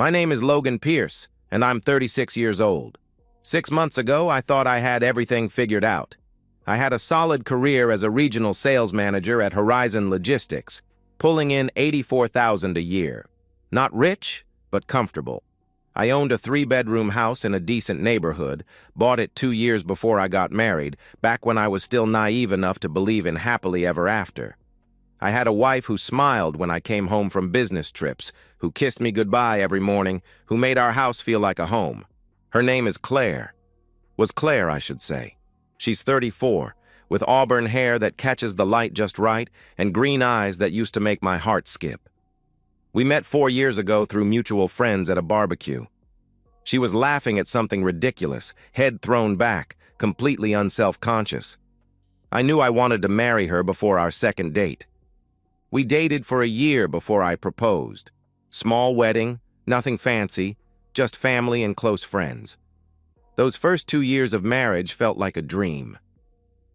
My name is Logan Pierce, and I'm 36 years old. 6 months ago, I thought I had everything figured out. I had a solid career as a regional sales manager at Horizon Logistics, pulling in $84,000 a year. Not rich, but comfortable. I owned a 3-bedroom house in a decent neighborhood, bought it 2 years before I got married, back when I was still naive enough to believe in happily ever after. I had a wife who smiled when I came home from business trips, who kissed me goodbye every morning, who made our house feel like a home. Her name is Claire. Was Claire, I should say. She's 34, with auburn hair that catches the light just right and green eyes that used to make my heart skip. We met 4 years ago through mutual friends at a barbecue. She was laughing at something ridiculous, head thrown back, completely unself-conscious. I knew I wanted to marry her before our second date. We dated for a year before I proposed. Small wedding, nothing fancy, just family and close friends. Those first 2 years of marriage felt like a dream.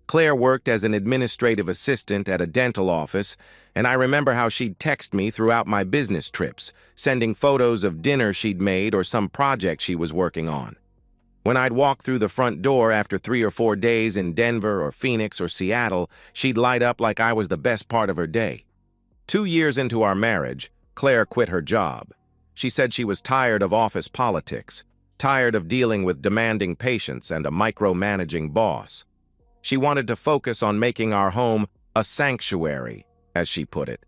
Claire worked as an administrative assistant at a dental office, and I remember how she'd text me throughout my business trips, sending photos of dinner she'd made or some project she was working on. When I'd walk through the front door after 3 or 4 days in Denver or Phoenix or Seattle, she'd light up like I was the best part of her day. 2 years into our marriage, Claire quit her job. She said she was tired of office politics, tired of dealing with demanding patients and a micromanaging boss. She wanted to focus on making our home a sanctuary, as she put it.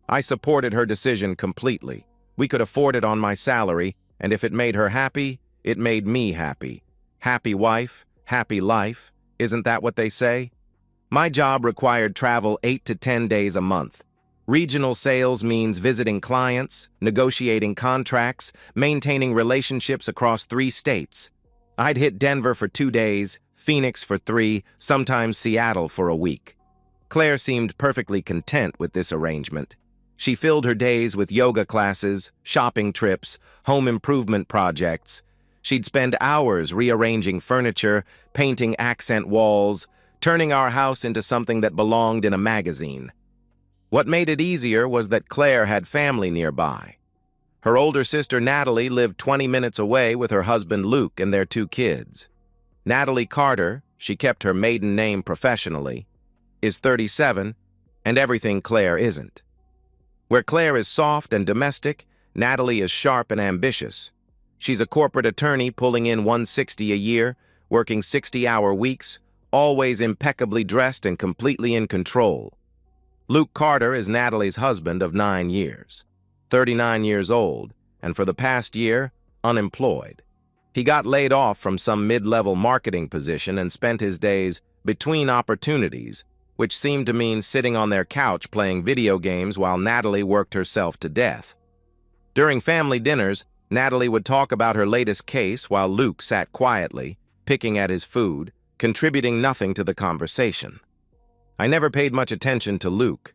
I supported her decision completely. We could afford it on my salary, and if it made her happy, it made me happy. Happy wife, happy life. Isn't that what they say? My job required travel 8 to 10 days a month. Regional sales means visiting clients, negotiating contracts, maintaining relationships across 3 states. I'd hit Denver for 2 days, Phoenix for 3, sometimes Seattle for a week. Claire seemed perfectly content with this arrangement. She filled her days with yoga classes, shopping trips, home improvement projects. She'd spend hours rearranging furniture, painting accent walls, turning our house into something that belonged in a magazine. What made it easier was that Claire had family nearby. Her older sister Natalie lived 20 minutes away with her husband Luke and their 2 kids. Natalie Carter, she kept her maiden name professionally, is 37, and everything Claire isn't. Where Claire is soft and domestic, Natalie is sharp and ambitious. She's a corporate attorney pulling in $160 a year, working 60-hour weeks, always impeccably dressed and completely in control. Luke Carter is Natalie's husband of 9 years, 39 years old, and for the past year, unemployed. He got laid off from some mid-level marketing position and spent his days between opportunities, which seemed to mean sitting on their couch playing video games while Natalie worked herself to death. During family dinners, Natalie would talk about her latest case while Luke sat quietly, picking at his food, contributing nothing to the conversation. I never paid much attention to Luke.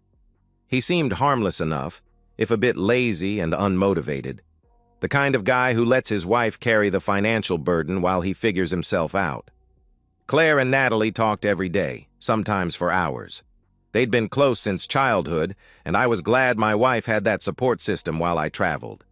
He seemed harmless enough, if a bit lazy and unmotivated. The kind of guy who lets his wife carry the financial burden while he figures himself out. Claire and Natalie talked every day, sometimes for hours. They'd been close since childhood, and I was glad my wife had that support system while I traveled.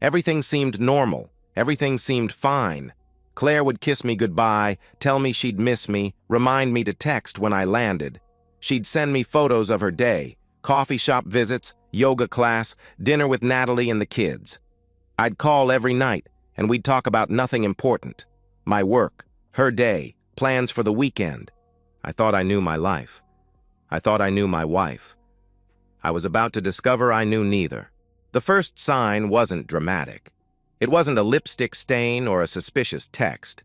Everything seemed normal. Everything seemed fine. Claire would kiss me goodbye, tell me she'd miss me, remind me to text when I landed. She'd send me photos of her day, coffee shop visits, yoga class, dinner with Natalie and the kids. I'd call every night, and we'd talk about nothing important. My work, her day, plans for the weekend. I thought I knew my life. I thought I knew my wife. I was about to discover I knew neither. The first sign wasn't dramatic. It wasn't a lipstick stain or a suspicious text.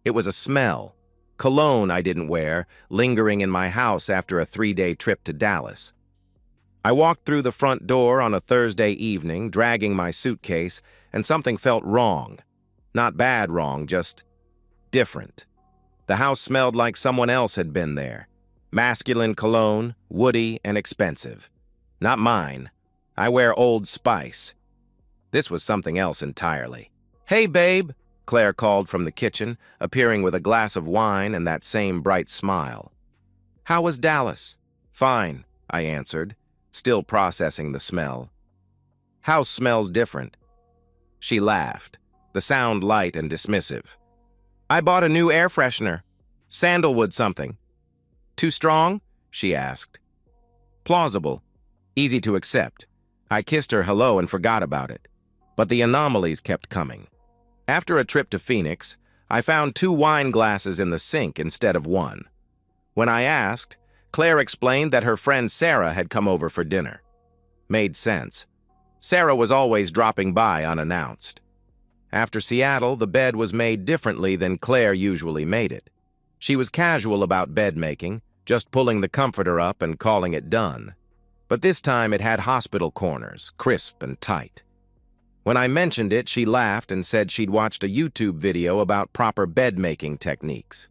It was a smell. Cologne I didn't wear, lingering in my house after a 3-day trip to Dallas. I walked through the front door on a Thursday evening, dragging my suitcase, and something felt wrong. Not bad wrong, just different. The house smelled like someone else had been there. Masculine cologne, woody and expensive. Not mine. I wear Old Spice. This was something else entirely. "Hey, babe," Claire called from the kitchen, appearing with a glass of wine and that same bright smile. "How was Dallas?" "Fine," I answered, still processing the smell. House smells different. She laughed, the sound light and dismissive. I bought a new air freshener. Sandalwood something. Too strong? She asked. Plausible. Easy to accept. I kissed her hello and forgot about it. But the anomalies kept coming. After a trip to Phoenix, I found 2 wine glasses in the sink instead of 1. When I asked, Claire explained that her friend Sarah had come over for dinner. Made sense. Sarah was always dropping by unannounced. After Seattle, the bed was made differently than Claire usually made it. She was casual about bed making, just pulling the comforter up and calling it done. But this time it had hospital corners, crisp and tight. When I mentioned it, she laughed and said she'd watched a YouTube video about proper bed-making techniques.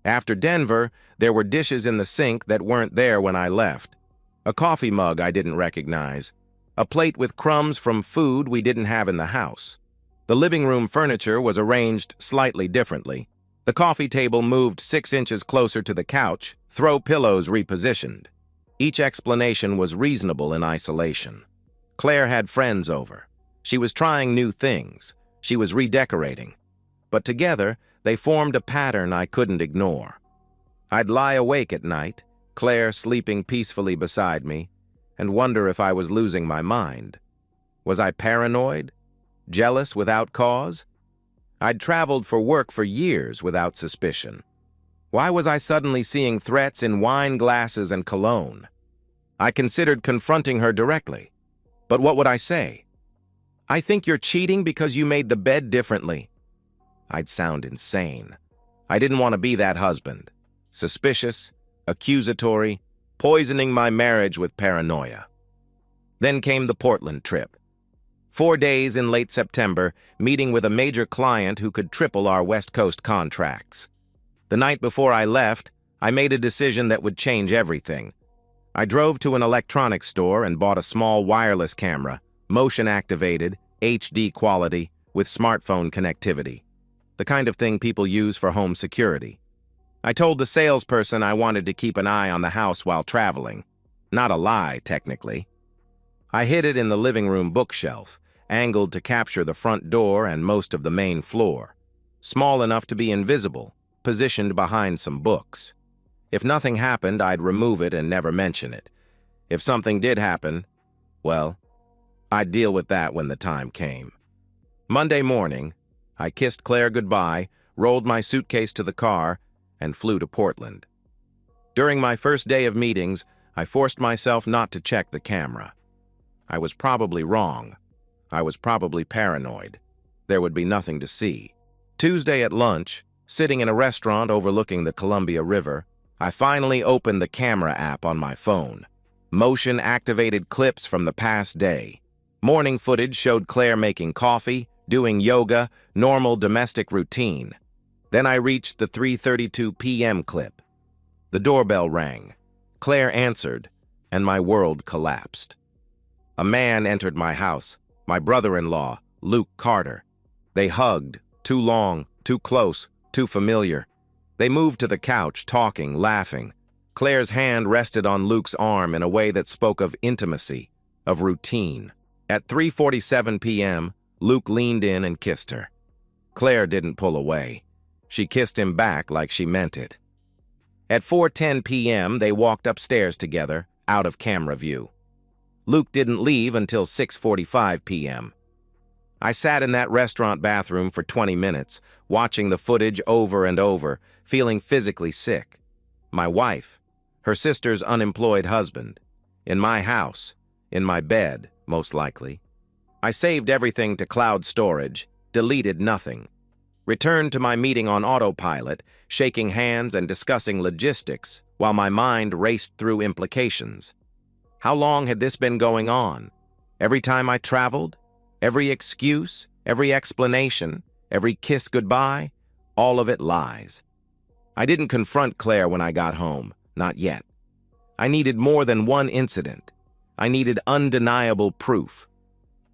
After Denver, there were dishes in the sink that weren't there when I left. A coffee mug I didn't recognize. A plate with crumbs from food we didn't have in the house. The living room furniture was arranged slightly differently. The coffee table moved 6 inches closer to the couch, throw pillows repositioned. Each explanation was reasonable in isolation. Claire had friends over. She was trying new things. She was redecorating. But together, they formed a pattern I couldn't ignore. I'd lie awake at night, Claire sleeping peacefully beside me, and wonder if I was losing my mind. Was I paranoid? Jealous without cause? I'd traveled for work for years without suspicion. Why was I suddenly seeing threats in wine glasses and cologne? I considered confronting her directly. But what would I say? I think you're cheating because you made the bed differently. I'd sound insane. I didn't want to be that husband. Suspicious, accusatory, poisoning my marriage with paranoia. Then came the Portland trip. 4 days in late September, meeting with a major client who could triple our West Coast contracts. The night before I left, I made a decision that would change everything. I drove to an electronics store and bought a small wireless camera, motion-activated, HD quality, with smartphone connectivity. The kind of thing people use for home security. I told the salesperson I wanted to keep an eye on the house while traveling. Not a lie, technically. I hid it in the living room bookshelf, angled to capture the front door and most of the main floor. Small enough to be invisible, positioned behind some books. If nothing happened, I'd remove it and never mention it. If something did happen, well, I'd deal with that when the time came. Monday morning, I kissed Claire goodbye, rolled my suitcase to the car, and flew to Portland. During my first day of meetings, I forced myself not to check the camera. I was probably wrong. I was probably paranoid. There would be nothing to see. Tuesday at lunch, sitting in a restaurant overlooking the Columbia River, I finally opened the camera app on my phone. Motion-activated clips from the past day. Morning footage showed Claire making coffee, doing yoga, normal domestic routine. Then I reached the 3:32 p.m. clip. The doorbell rang. Claire answered, and my world collapsed. A man entered my house, my brother-in-law, Luke Carter. They hugged, too long, too close, too familiar. They moved to the couch, talking, laughing. Claire's hand rested on Luke's arm in a way that spoke of intimacy, of routine. At 3:47 p.m., Luke leaned in and kissed her. Claire didn't pull away. She kissed him back like she meant it. At 4:10 p.m., they walked upstairs together, out of camera view. Luke didn't leave until 6:45 p.m. I sat in that restaurant bathroom for 20 minutes, watching the footage over and over, feeling physically sick. My wife, her sister's unemployed husband, in my house, in my bed, most likely. I saved everything to cloud storage, deleted nothing. Returned to my meeting on autopilot, shaking hands and discussing logistics, while my mind raced through implications. How long had this been going on? Every time I traveled? Every excuse? Every explanation? Every kiss goodbye? All of it lies. I didn't confront Claire when I got home. Not yet. I needed more than one incident. I needed undeniable proof.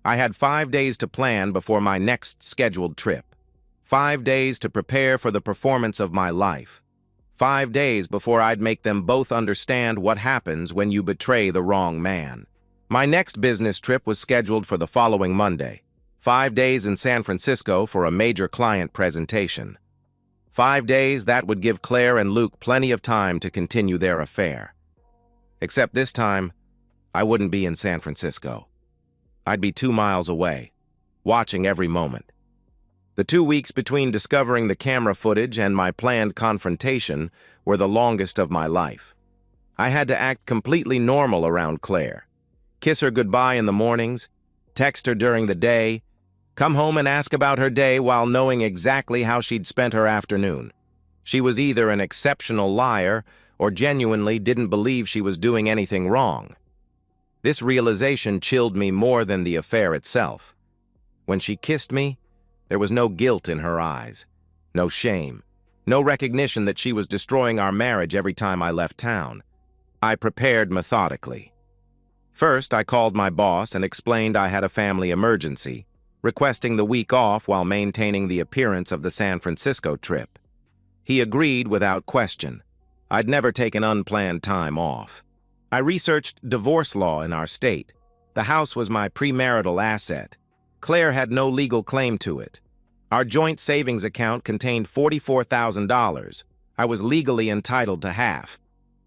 I had 5 days to plan before my next scheduled trip. 5 days to prepare for the performance of my life. 5 days before I'd make them both understand what happens when you betray the wrong man. My next business trip was scheduled for the following Monday. 5 days in San Francisco for a major client presentation. 5 days that would give Claire and Luke plenty of time to continue their affair. Except this time, I wouldn't be in San Francisco. I'd be 2 miles away, watching every moment. The 2 weeks between discovering the camera footage and my planned confrontation were the longest of my life. I had to act completely normal around Claire. Kiss her goodbye in the mornings, text her during the day, come home and ask about her day while knowing exactly how she'd spent her afternoon. She was either an exceptional liar or genuinely didn't believe she was doing anything wrong. This realization chilled me more than the affair itself. When she kissed me, there was no guilt in her eyes, no shame, no recognition that she was destroying our marriage every time I left town. I prepared methodically. First, I called my boss and explained I had a family emergency, requesting the week off while maintaining the appearance of the San Francisco trip. He agreed without question. I'd never taken unplanned time off. I researched divorce law in our state. The house was my premarital asset. Claire had no legal claim to it. Our joint savings account contained $44,000. I was legally entitled to half.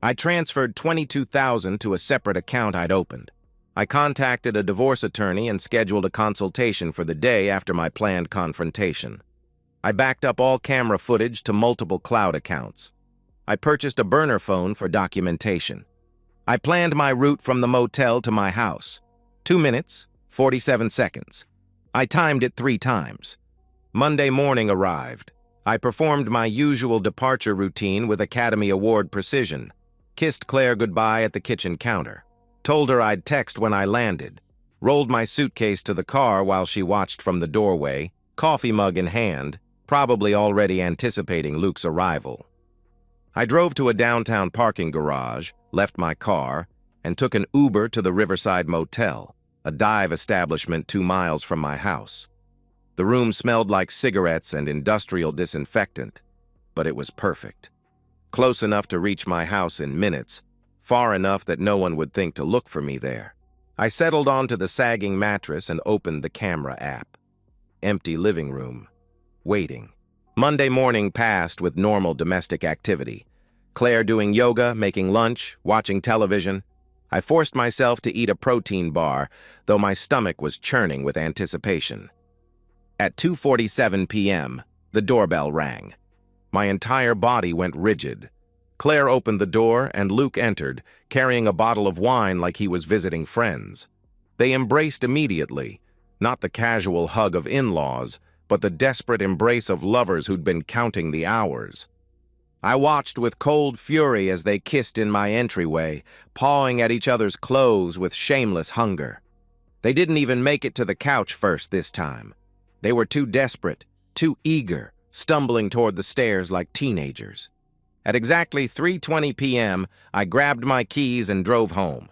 I transferred $22,000 to a separate account I'd opened. I contacted a divorce attorney and scheduled a consultation for the day after my planned confrontation. I backed up all camera footage to multiple cloud accounts. I purchased a burner phone for documentation. I planned my route from the motel to my house. 2 minutes, 47 seconds. I timed it 3 times. Monday morning arrived. I performed my usual departure routine with Academy Award precision. Kissed Claire goodbye at the kitchen counter. Told her I'd text when I landed. Rolled my suitcase to the car while she watched from the doorway, coffee mug in hand, probably already anticipating Luke's arrival. I drove to a downtown parking garage, left my car, and took an Uber to the Riverside Motel, a dive establishment 2 miles from my house. The room smelled like cigarettes and industrial disinfectant, but it was perfect. Close enough to reach my house in minutes, far enough that no one would think to look for me there. I settled onto the sagging mattress and opened the camera app. Empty living room. Waiting. Monday morning passed with normal domestic activity. Claire doing yoga, making lunch, watching television. I forced myself to eat a protein bar, though my stomach was churning with anticipation. At 2:47 p.m., the doorbell rang. My entire body went rigid. Claire opened the door and Luke entered, carrying a bottle of wine like he was visiting friends. They embraced immediately, not the casual hug of in-laws, but the desperate embrace of lovers who'd been counting the hours. I watched with cold fury as they kissed in my entryway, pawing at each other's clothes with shameless hunger. They didn't even make it to the couch first this time. They were too desperate, too eager, stumbling toward the stairs like teenagers. At exactly 3:20 p.m., I grabbed my keys and drove home.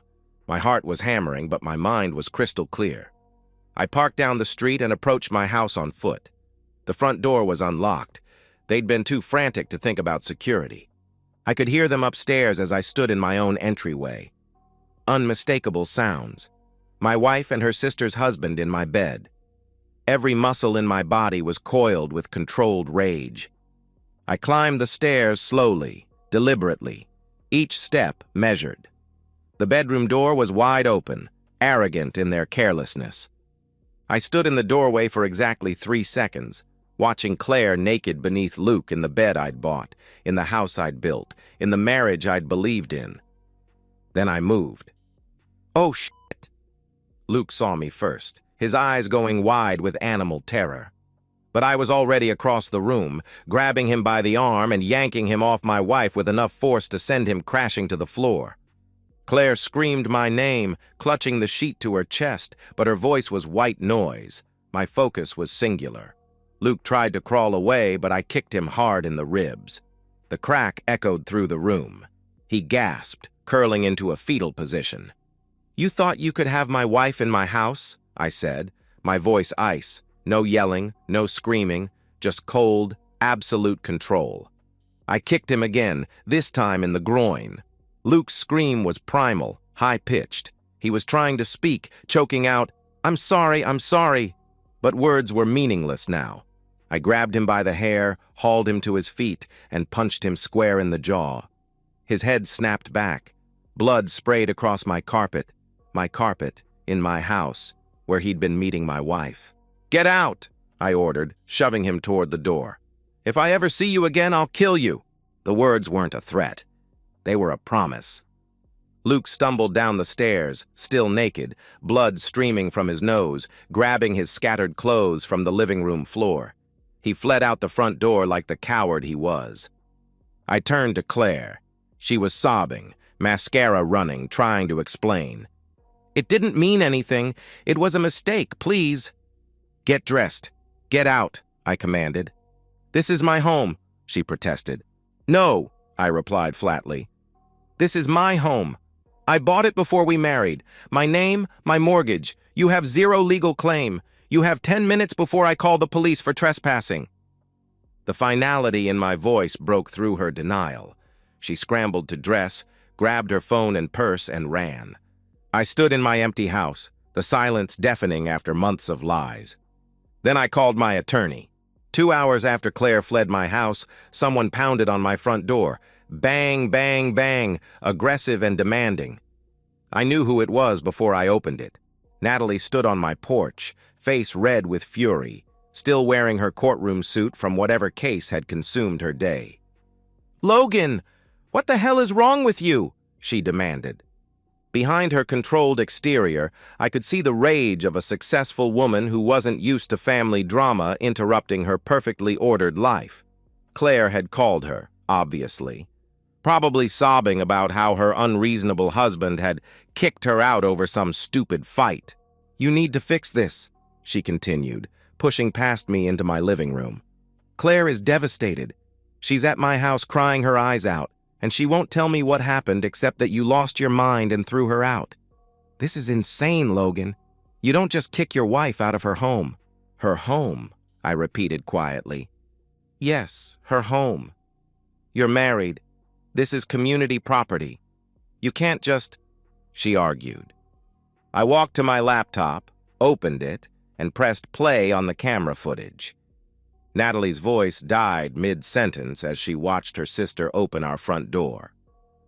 My heart was hammering, but my mind was crystal clear. I parked down the street and approached my house on foot. The front door was unlocked. They'd been too frantic to think about security. I could hear them upstairs as I stood in my own entryway. Unmistakable sounds. My wife and her sister's husband in my bed. Every muscle in my body was coiled with controlled rage. I climbed the stairs slowly, deliberately, each step measured. The bedroom door was wide open, arrogant in their carelessness. I stood in the doorway for exactly 3 seconds, watching Claire naked beneath Luke in the bed I'd bought, in the house I'd built, in the marriage I'd believed in. Then I moved. Oh, shit! Luke saw me first, his eyes going wide with animal terror. But I was already across the room, grabbing him by the arm and yanking him off my wife with enough force to send him crashing to the floor. Claire screamed my name, clutching the sheet to her chest, but her voice was white noise. My focus was singular. Luke tried to crawl away, but I kicked him hard in the ribs. The crack echoed through the room. He gasped, curling into a fetal position. "You thought you could have my wife in my house?" I said, my voice ice. No yelling, no screaming, just cold, absolute control. I kicked him again, this time in the groin. Luke's scream was primal, high-pitched. He was trying to speak, choking out, I'm sorry, But words were meaningless now. I grabbed him by the hair, hauled him to his feet, and punched him square in the jaw. His head snapped back. Blood sprayed across my carpet in my house, where he'd been meeting my wife. "Get out!" I ordered, shoving him toward the door. "If I ever see you again, I'll kill you." The words weren't a threat. They were a promise. Luke stumbled down the stairs, still naked, blood streaming from his nose, grabbing his scattered clothes from the living room floor. He fled out the front door like the coward he was. I turned to Claire. She was sobbing, mascara running, trying to explain. "It didn't mean anything. It was a mistake, please." "Get dressed. Get out," I commanded. "This is my home," she protested. "No," I replied flatly. "This is my home. I bought it before we married. My name, my mortgage. You have zero legal claim. You have 10 minutes before I call the police for trespassing." The finality in my voice broke through her denial. She scrambled to dress, grabbed her phone and purse, and ran. I stood in my empty house, the silence deafening after months of lies. Then I called my attorney. 2 hours after Claire fled my house, someone pounded on my front door. Bang, bang, bang, aggressive and demanding. I knew who it was before I opened it. Natalie stood on my porch, face red with fury, still wearing her courtroom suit from whatever case had consumed her day. "Logan, what the hell is wrong with you?" she demanded. Behind her controlled exterior, I could see the rage of a successful woman who wasn't used to family drama interrupting her perfectly ordered life. Claire had called her, obviously, probably sobbing about how her unreasonable husband had kicked her out over some stupid fight. "You need to fix this," she continued, pushing past me into my living room. "Claire is devastated. She's at my house crying her eyes out, and she won't tell me what happened except that you lost your mind and threw her out. This is insane, Logan. You don't just kick your wife out of her home." "Her home," I repeated quietly. "Yes, her home. You're married. This is community property. You can't just—" she argued. I walked to my laptop, opened it, and pressed play on the camera footage. Natalie's voice died mid-sentence as she watched her sister open our front door.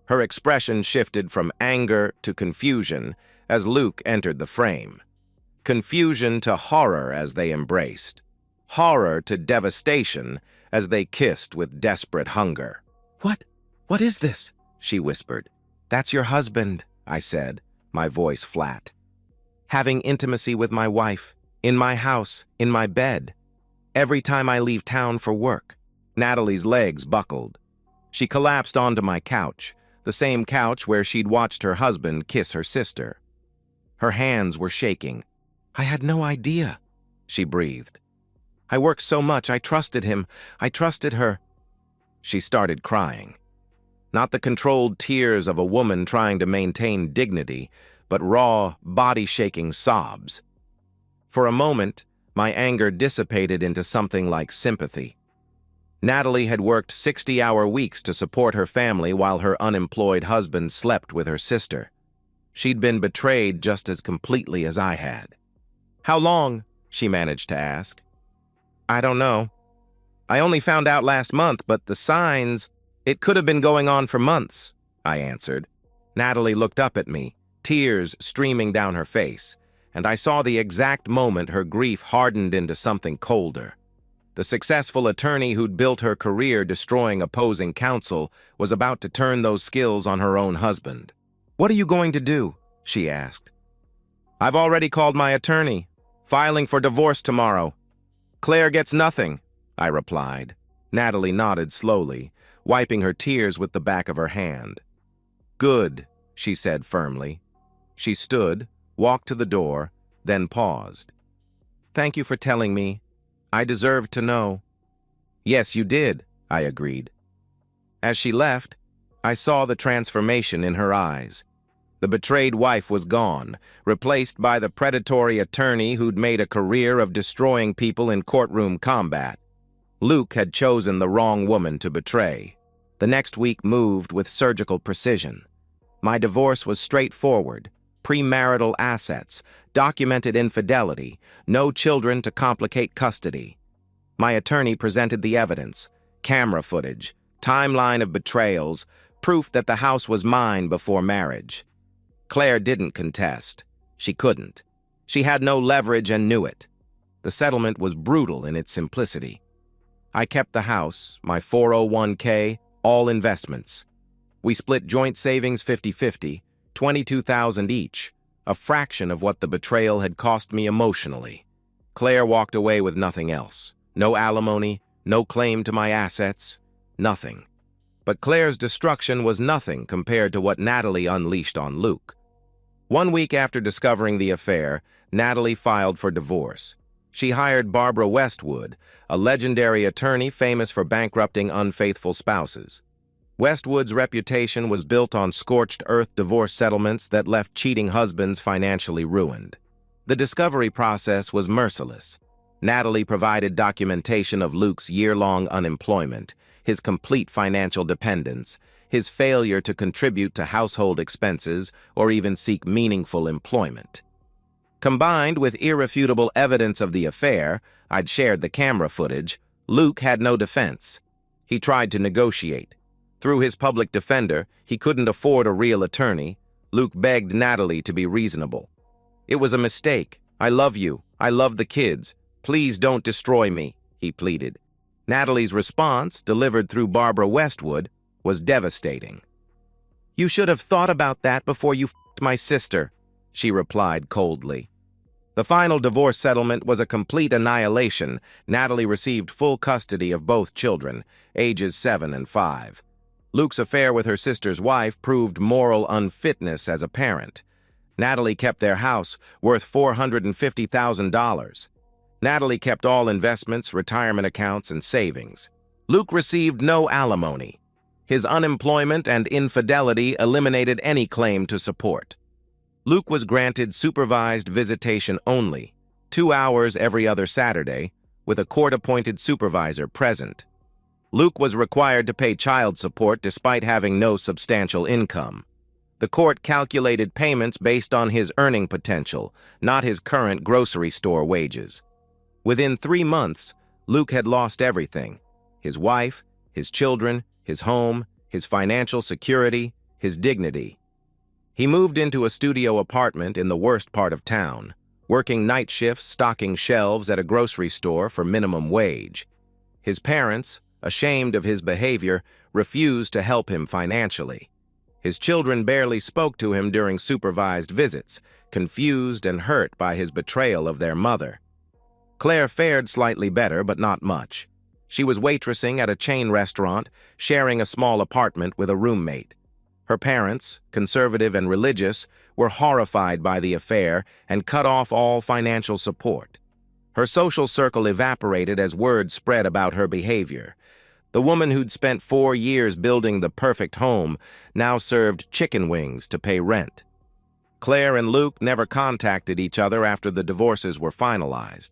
Her expression shifted from anger to confusion as Luke entered the frame. Confusion to horror as they embraced. Horror to devastation as they kissed with desperate hunger. What is this?" she whispered. "That's your husband," I said, my voice flat. "Having intimacy with my wife, in my house, in my bed. Every time I leave town for work." Natalie's legs buckled. She collapsed onto my couch, the same couch where she'd watched her husband kiss her sister. Her hands were shaking. "I had no idea," she breathed. "I worked so much. I trusted him. I trusted her." She started crying. Not the controlled tears of a woman trying to maintain dignity, but raw, body-shaking sobs. For a moment, my anger dissipated into something like sympathy. Natalie had worked 60-hour weeks to support her family while her unemployed husband slept with her sister. She'd been betrayed just as completely as I had. "How long?" she managed to ask. "I don't know. I only found out last month, but the signs, it could have been going on for months," I answered. Natalie looked up at me, tears streaming down her face, and I saw the exact moment her grief hardened into something colder. The successful attorney who'd built her career destroying opposing counsel was about to turn those skills on her own husband. "What are you going to do?" she asked. "I've already called my attorney. Filing for divorce tomorrow." "Claire gets nothing," I replied. Natalie nodded slowly, wiping her tears with the back of her hand. "Good," she said firmly. She stood, walked to the door, then paused. "Thank you for telling me. I deserved to know." "Yes, you did," I agreed. As she left, I saw the transformation in her eyes. The betrayed wife was gone, replaced by the predatory attorney who'd made a career of destroying people in courtroom combat. Luke had chosen the wrong woman to betray. The next week moved with surgical precision. My divorce was straightforward, premarital assets, documented infidelity, no children to complicate custody. My attorney presented the evidence, camera footage, timeline of betrayals, proof that the house was mine before marriage. Claire didn't contest. She couldn't. She had no leverage and knew it. The settlement was brutal in its simplicity. I kept the house, my 401k, all investments. We split joint savings 50-50, $22,000 each, a fraction of what the betrayal had cost me emotionally. Claire walked away with nothing else. No alimony, no claim to my assets, nothing. But Claire's destruction was nothing compared to what Natalie unleashed on Luke. 1 week after discovering the affair, Natalie filed for divorce. She hired Barbara Westwood, a legendary attorney famous for bankrupting unfaithful spouses. Westwood's reputation was built on scorched-earth divorce settlements that left cheating husbands financially ruined. The discovery process was merciless. Natalie provided documentation of Luke's year-long unemployment, his complete financial dependence, his failure to contribute to household expenses or even seek meaningful employment. Combined with irrefutable evidence of the affair, I'd shared the camera footage, Luke had no defense. He tried to negotiate. Through his public defender, he couldn't afford a real attorney. Luke begged Natalie to be reasonable. "It was a mistake. I love you. I love the kids. Please don't destroy me," he pleaded. Natalie's response, delivered through Barbara Westwood, was devastating. "You should have thought about that before you f***ed my sister," she replied coldly. The final divorce settlement was a complete annihilation. Natalie received full custody of both children, ages 7 and 5. Luke's affair with her sister's wife proved moral unfitness as a parent. Natalie kept their house, worth $450,000. Natalie kept all investments, retirement accounts, and savings. Luke received no alimony. His unemployment and infidelity eliminated any claim to support. Luke was granted supervised visitation only, 2 hours every other Saturday, with a court-appointed supervisor present. Luke was required to pay child support despite having no substantial income. The court calculated payments based on his earning potential, not his current grocery store wages. Within 3 months, Luke had lost everything: his wife, his children, his home, his financial security, his dignity. He moved into a studio apartment in the worst part of town, working night shifts stocking shelves at a grocery store for minimum wage. His parents, ashamed of his behavior, refused to help him financially. His children barely spoke to him during supervised visits, confused and hurt by his betrayal of their mother. Claire fared slightly better, but not much. She was waitressing at a chain restaurant, sharing a small apartment with a roommate. Her parents, conservative and religious, were horrified by the affair and cut off all financial support. Her social circle evaporated as word spread about her behavior. The woman who'd spent 4 years building the perfect home now served chicken wings to pay rent. Claire and Luke never contacted each other after the divorces were finalized.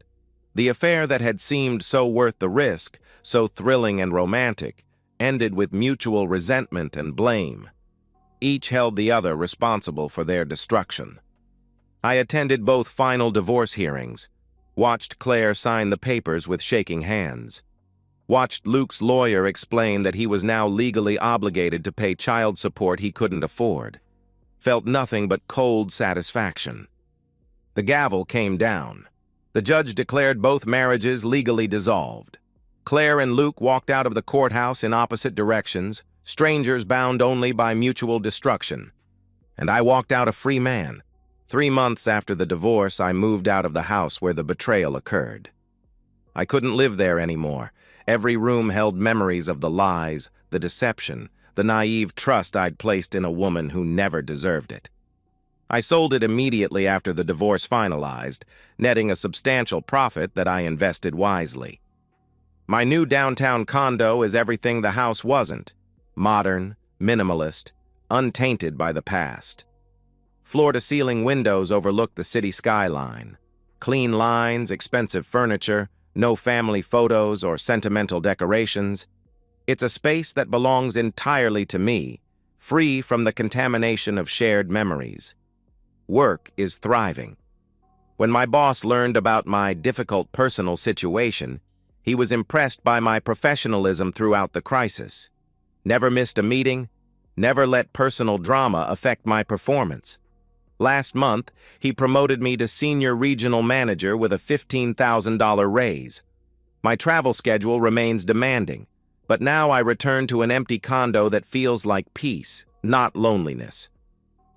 The affair that had seemed so worth the risk, so thrilling and romantic, ended with mutual resentment and blame. Each held the other responsible for their destruction. I attended both final divorce hearings, watched Claire sign the papers with shaking hands, watched Luke's lawyer explain that he was now legally obligated to pay child support he couldn't afford, felt nothing but cold satisfaction. The gavel came down. The judge declared both marriages legally dissolved. Claire and Luke walked out of the courthouse in opposite directions, strangers bound only by mutual destruction. And I walked out a free man. 3 months after the divorce, I moved out of the house where the betrayal occurred. I couldn't live there anymore. Every room held memories of the lies, the deception, the naive trust I'd placed in a woman who never deserved it. I sold it immediately after the divorce finalized, netting a substantial profit that I invested wisely. My new downtown condo is everything the house wasn't: modern, minimalist, untainted by the past. Floor-to-ceiling windows overlook the city skyline. Clean lines, expensive furniture, no family photos or sentimental decorations. It's a space that belongs entirely to me, free from the contamination of shared memories. Work is thriving. When my boss learned about my difficult personal situation, he was impressed by my professionalism throughout the crisis. Never missed a meeting, never let personal drama affect my performance. Last month, he promoted me to senior regional manager with a $15,000 raise. My travel schedule remains demanding, but now I return to an empty condo that feels like peace, not loneliness.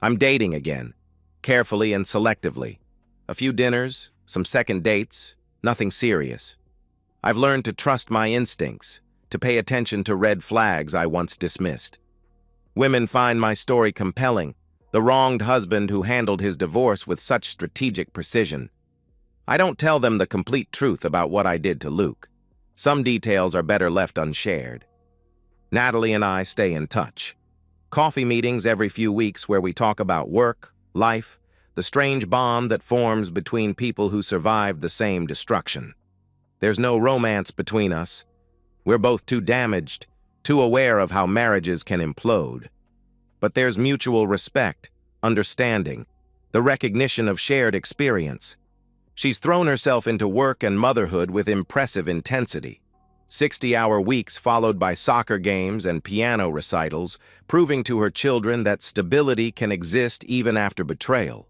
I'm dating again, carefully and selectively. A few dinners, some second dates, nothing serious. I've learned to trust my instincts, to pay attention to red flags I once dismissed. Women find my story compelling, the wronged husband who handled his divorce with such strategic precision. I don't tell them the complete truth about what I did to Luke. Some details are better left unshared. Natalie and I stay in touch. Coffee meetings every few weeks where we talk about work, life, the strange bond that forms between people who survived the same destruction. There's no romance between us. We're both too damaged, too aware of how marriages can implode. But there's mutual respect, understanding, the recognition of shared experience. She's thrown herself into work and motherhood with impressive intensity. 60-hour weeks followed by soccer games and piano recitals, proving to her children that stability can exist even after betrayal.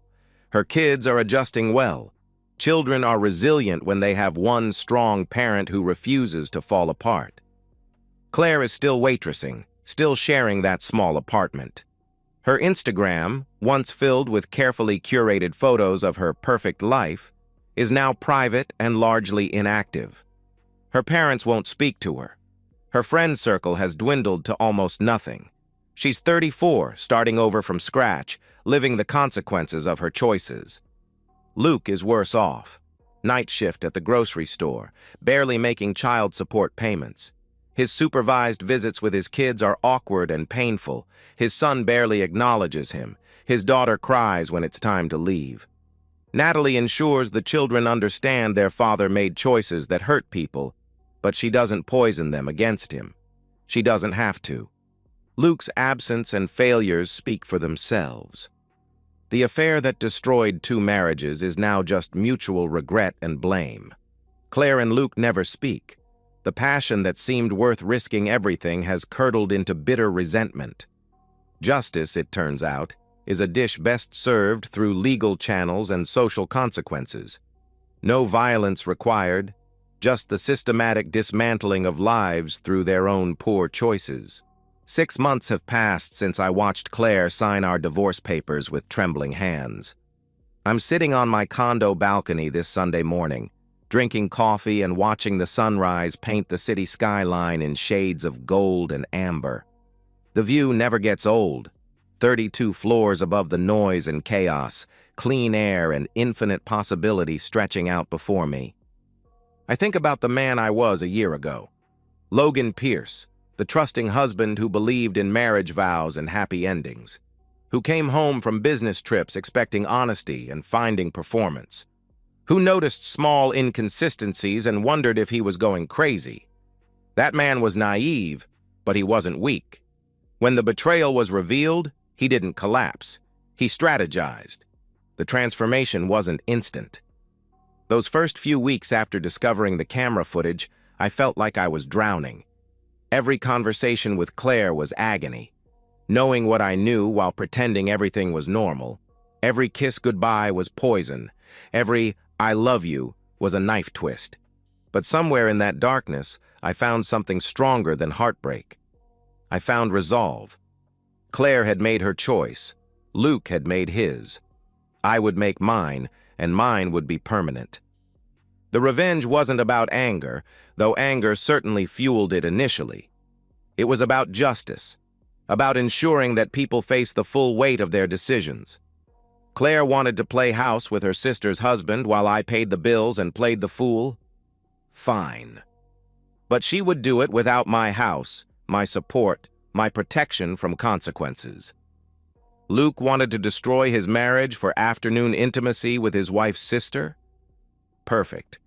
Her kids are adjusting well. Children are resilient when they have one strong parent who refuses to fall apart. Claire is still waitressing, still sharing that small apartment. Her Instagram, once filled with carefully curated photos of her perfect life, is now private and largely inactive. Her parents won't speak to her. Her friend circle has dwindled to almost nothing. She's 34, starting over from scratch, living the consequences of her choices. Luke is worse off. Night shift at the grocery store, barely making child support payments. His supervised visits with his kids are awkward and painful. His son barely acknowledges him. His daughter cries when it's time to leave. Natalie ensures the children understand their father made choices that hurt people, but she doesn't poison them against him. She doesn't have to. Luke's absence and failures speak for themselves. The affair that destroyed 2 marriages is now just mutual regret and blame. Claire and Luke never speak. The passion that seemed worth risking everything has curdled into bitter resentment. Justice, it turns out, is a dish best served through legal channels and social consequences. No violence required, just the systematic dismantling of lives through their own poor choices. 6 months have passed since I watched Claire sign our divorce papers with trembling hands. I'm sitting on my condo balcony this Sunday morning, drinking coffee and watching the sunrise paint the city skyline in shades of gold and amber. The view never gets old. 32 floors above the noise and chaos, clean air and infinite possibility stretching out before me. I think about the man I was a year ago. Logan Pierce, the trusting husband who believed in marriage vows and happy endings, who came home from business trips expecting honesty and finding performance, who noticed small inconsistencies and wondered if he was going crazy. That man was naive, but he wasn't weak. When the betrayal was revealed, he didn't collapse. He strategized. The transformation wasn't instant. Those first few weeks after discovering the camera footage, I felt like I was drowning. Every conversation with Claire was agony. Knowing what I knew while pretending everything was normal. Every kiss goodbye was poison. Every "I love you" was a knife twist. But somewhere in that darkness, I found something stronger than heartbreak. I found resolve. Claire had made her choice. Luke had made his. I would make mine, and mine would be permanent. The revenge wasn't about anger, though anger certainly fueled it initially. It was about justice, about ensuring that people face the full weight of their decisions. Claire wanted to play house with her sister's husband while I paid the bills and played the fool. Fine. But she would do it without my house, my support, my protection from consequences. Luke wanted to destroy his marriage for afternoon intimacy with his wife's sister? Perfect.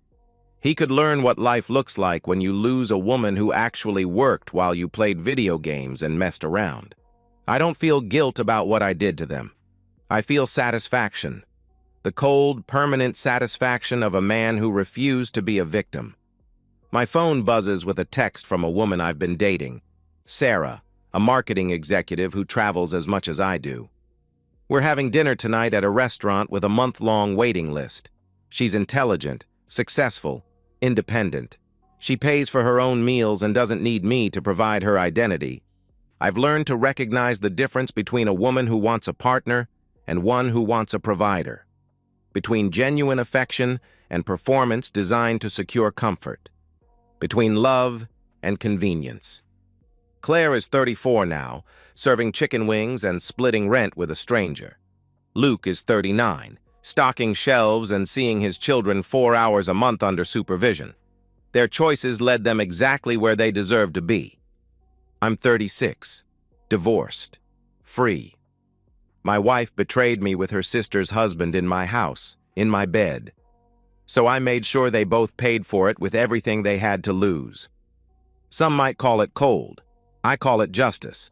He could learn what life looks like when you lose a woman who actually worked while you played video games and messed around. I don't feel guilt about what I did to them. I feel satisfaction. The cold, permanent satisfaction of a man who refused to be a victim. My phone buzzes with a text from a woman I've been dating, Sarah, a marketing executive who travels as much as I do. We're having dinner tonight at a restaurant with a month-long waiting list. She's intelligent, successful, independent. She pays for her own meals and doesn't need me to provide her identity. I've learned to recognize the difference between a woman who wants a partner and one who wants a provider, between genuine affection and performance designed to secure comfort, between love and convenience. Claire is 34 now, serving chicken wings and splitting rent with a stranger. Luke is 39, stocking shelves and seeing his children 4 hours a month under supervision. Their choices led them exactly where they deserve to be. I'm 36, divorced, free. My wife betrayed me with her sister's husband in my house, in my bed. So I made sure they both paid for it with everything they had to lose. Some might call it cold. I call it justice.